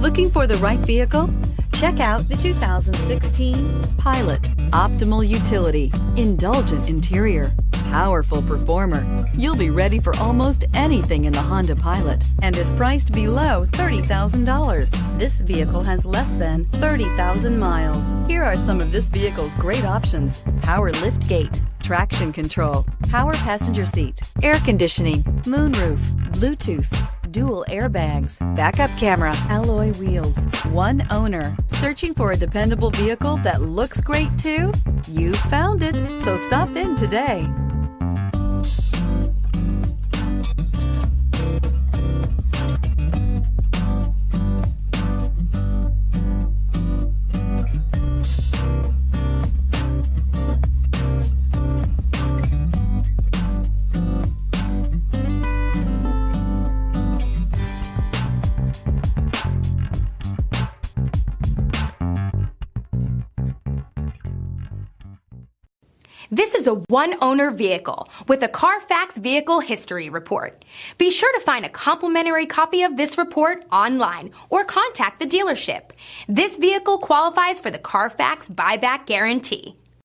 Looking for the right vehicle? Check out the 2016 Pilot. Optimal utility, indulgent interior, powerful performer. You'll be ready for almost anything in the Honda Pilot and is priced below $30,000. This vehicle has less than 30,000 miles. Here are some of this vehicle's great options: power lift gate, traction control, power passenger seat, air conditioning, moonroof, Bluetooth, dual airbags, backup camera, alloy wheels, one owner. Searching for a dependable vehicle that looks great too? You found it, so stop in today. This is a one-owner vehicle with a Carfax Vehicle History Report. Be sure to find a complimentary copy of this report online or contact the dealership. This vehicle qualifies for the Carfax Buyback Guarantee.